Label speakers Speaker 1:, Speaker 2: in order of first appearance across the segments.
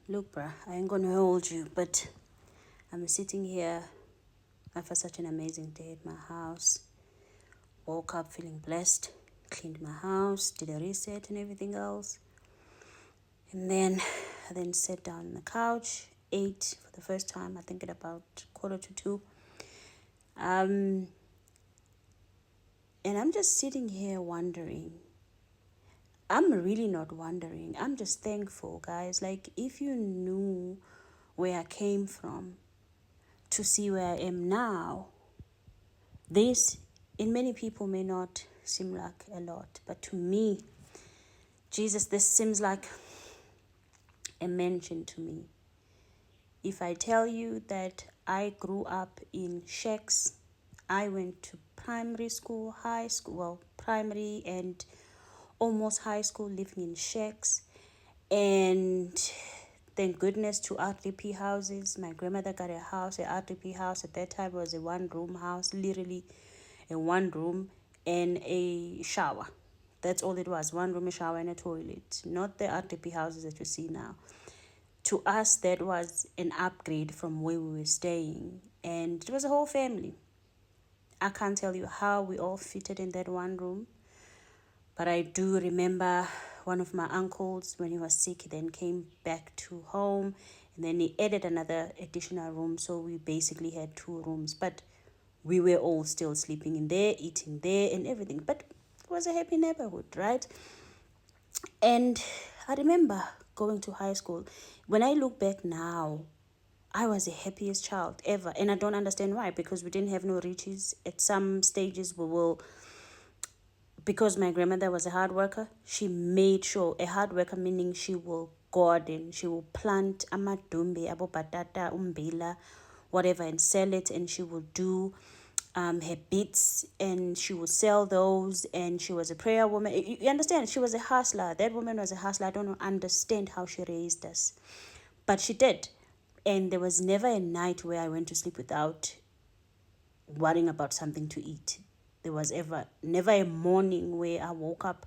Speaker 1: Look, bruh, I ain't gonna hold you, but I'm sitting here after such an amazing day at my house. Woke up feeling blessed, cleaned my house, did a reset and everything else. And then I then sat down on the couch, ate for the first time, I think at about 1:45. Um, and I'm just sitting here wondering. I'm really not wondering. I'm just thankful, guys. Like, if you knew where I came from to see where I am now, this, in many people, may not seem like a lot. But to me, Jesus, this seems like a mention to me. If I tell you that I grew up in shacks, I went to primary school, high school, well, primary and almost high school living in shacks. And thank goodness to RDP houses. My grandmother got a house, a RDP house. At that time, it was a one-room house, literally a one room and a shower. That's all it was, one room, a shower, and a toilet. Not the RDP houses that you see now. To us, that was an upgrade from where we were staying. And it was a whole family. I can't tell you how we all fitted in that one room. But I do remember one of my uncles, when he was sick, then came back to home. And then he added another additional room. So we basically had two rooms. But we were all still sleeping in there, eating there, and everything. But it was a happy neighborhood, right? And I remember going to high school. When I look back now, I was the happiest child ever. And I don't understand why, because we didn't have no riches. At some stages, we will, because my grandmother was a hard worker, she made sure, a hard worker meaning she will garden, she will plant amadumbe, abo batata, umbila, whatever, and sell it. And she will do her beats, and she would sell those. And she was a prayer woman. You understand, she was a hustler. That woman was a hustler. I don't understand how she raised us, but she did. And there was never a night where I went to sleep without worrying about something to eat. There was ever never a morning where I woke up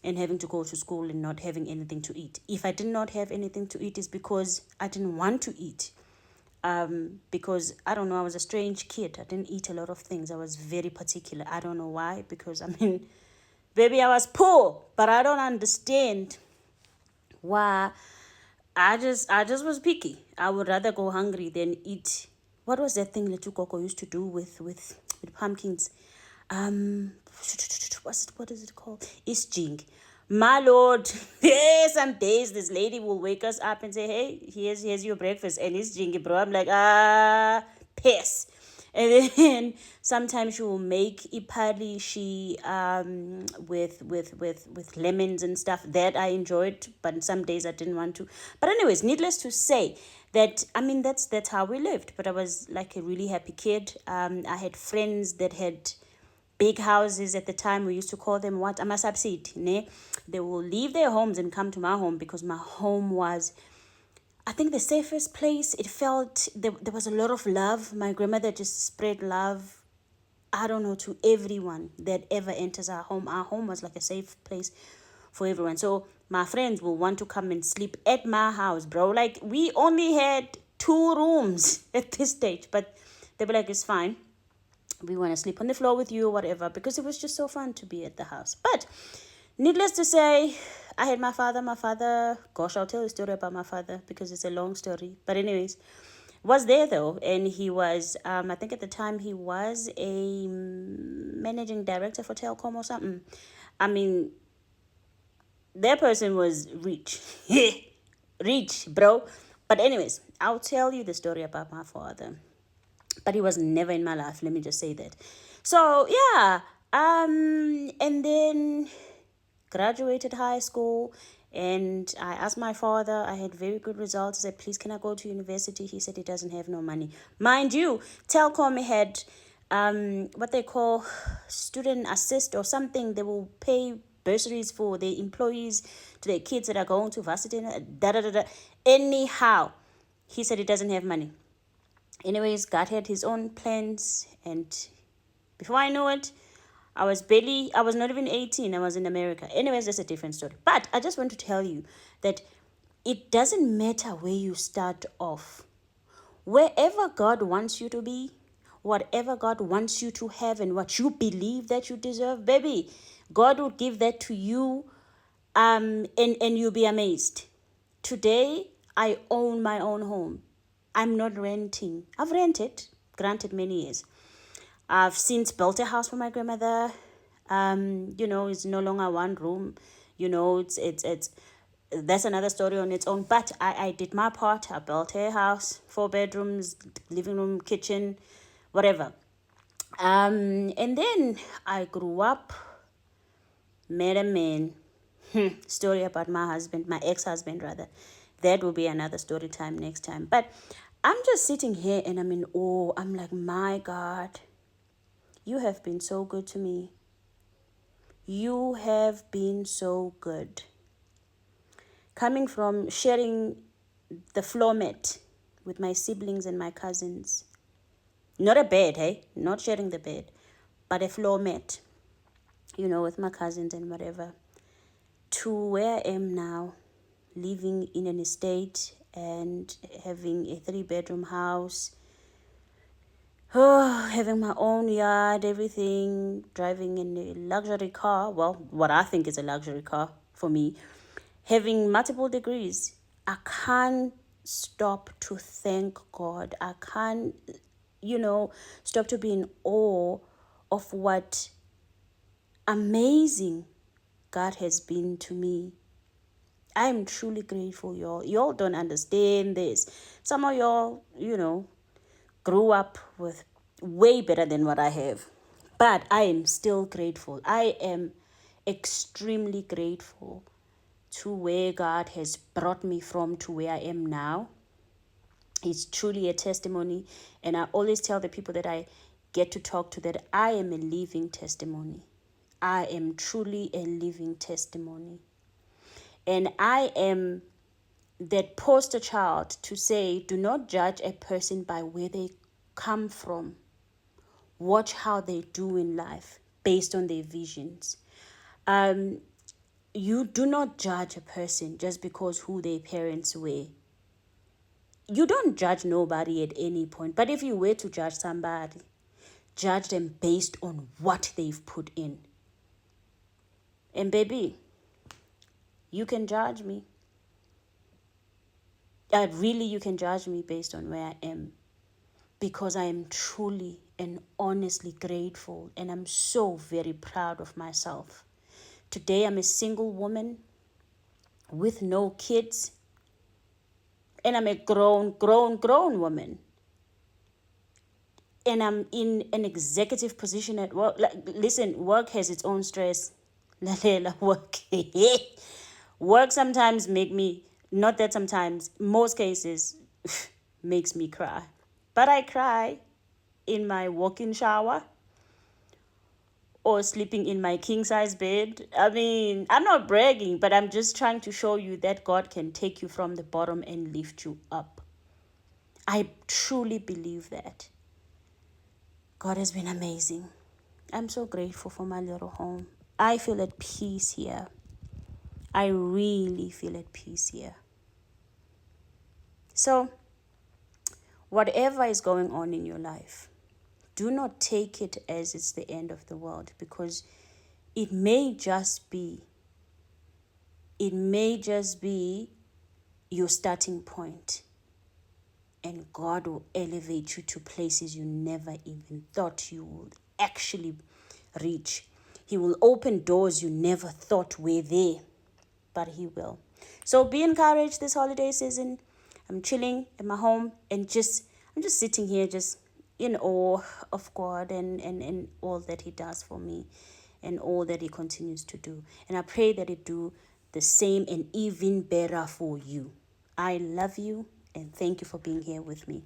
Speaker 1: and having to go to school and not having anything to eat. If I did not have anything to eat, it's because I didn't want to eat. Because I don't know, I was a strange kid. I didn't eat a lot of things. I was very particular. I don't know why, because I mean, baby, I was poor, but I don't understand why. I just was picky. I would rather go hungry than eat. What was that thing that Koko used to do with pumpkins? What is it called? Isjing. My lord, some days this lady will wake us up and say, "Hey, here's your breakfast," and it's jingy, bro. I'm like, piss. And then sometimes she will make ipali with lemons and stuff that I enjoyed, but some days I didn't want to. But anyways, needless to say that, I mean, that's how we lived. But I was like a really happy kid. I had friends that had big houses at the time. We used to call them what? Amasabsid, ne? They will leave their homes and come to my home, because my home was, I think, the safest place. It felt there was a lot of love. My grandmother just spread love, I don't know, to everyone that ever enters our home. Our home was like a safe place for everyone. So my friends will want to come and sleep at my house, bro. Like, we only had 2 rooms at this stage, but they were like, it's fine, we want to sleep on the floor with you or whatever, because it was just so fun to be at the house. But needless to say, I had my father. Gosh, I'll tell you a story about my father, because it's a long story. But anyways, was there though. And he was, I think at the time he was a managing director for Telkom or something. I mean, that person was rich. Rich, bro. But anyways, I'll tell you the story about my father. But he was never in my life, let me just say that. So yeah, and then graduated high school, and I asked my father. I had very good results. I said, please, can I go to university? He said he doesn't have no money. Mind you, Telkom had what they call student assist or something. They will pay bursaries for their employees, to their kids that are going to varsity, da da da da. Anyhow, he said he doesn't have money. Anyways, God had his own plans, and before I knew it, I was not even 18. I was in America. Anyways, that's a different story. But I just want to tell you that it doesn't matter where you start off. Wherever God wants you to be, whatever God wants you to have and what you believe that you deserve, baby, God will give that to you, and you'll be amazed. Today, I own my own home. I'm not renting. I've rented, granted, many years. I've since built a house for my grandmother. It's no longer one room. It's that's another story on its own. But I did my part. I built a house, 4 bedrooms, living room, kitchen, whatever. And then I grew up, met a man. Story about my husband, my ex-husband rather. That will be another story time next time. But I'm just sitting here and I'm in awe. I'm like, my God, you have been so good to me. You have been so good. Coming from sharing the floor mat with my siblings and my cousins. Not a bed, hey? Not sharing the bed, but a floor mat, with my cousins and whatever. To where I am now, living in an estate and having a 3-bedroom house, having my own yard, everything, driving in a luxury car, well, what I think is a luxury car for me, having multiple degrees. I can't stop to thank God. I can't, stop to be in awe of what amazing God has been to me. I am truly grateful, y'all. Y'all don't understand this. Some of y'all, grew up with way better than what I have. But I am still grateful. I am extremely grateful to where God has brought me from to where I am now. It's truly a testimony. And I always tell the people that I get to talk to that I am a living testimony. I am truly a living testimony. And I am that poster child to say, do not judge a person by where they come from. Watch how they do in life based on their visions. You do not judge a person just because who their parents were. You don't judge nobody at any point. But if you were to judge somebody, judge them based on what they've put in. And baby, you can judge me. You can judge me based on where I am. Because I am truly and honestly grateful. And I'm so very proud of myself. Today I'm a single woman with no kids. And I'm a grown woman. And I'm in an executive position at work. Listen, work has its own stress. Work. Work sometimes not that sometimes, most cases, makes me cry. But I cry in my walk-in shower or sleeping in my king-size bed. I mean, I'm not bragging, but I'm just trying to show you that God can take you from the bottom and lift you up. I truly believe that. God has been amazing. I'm so grateful for my little home. I feel at peace here. I really feel at peace here. So, whatever is going on in your life, do not take it as it's the end of the world, because it may just be your starting point. And God will elevate you to places you never even thought you would actually reach. He will open doors you never thought were there, but He will. So be encouraged this holiday season. I'm chilling in my home and I'm just sitting here just in awe of God and all that He does for me and all that He continues to do. And I pray that He do the same and even better for you. I love you and thank you for being here with me.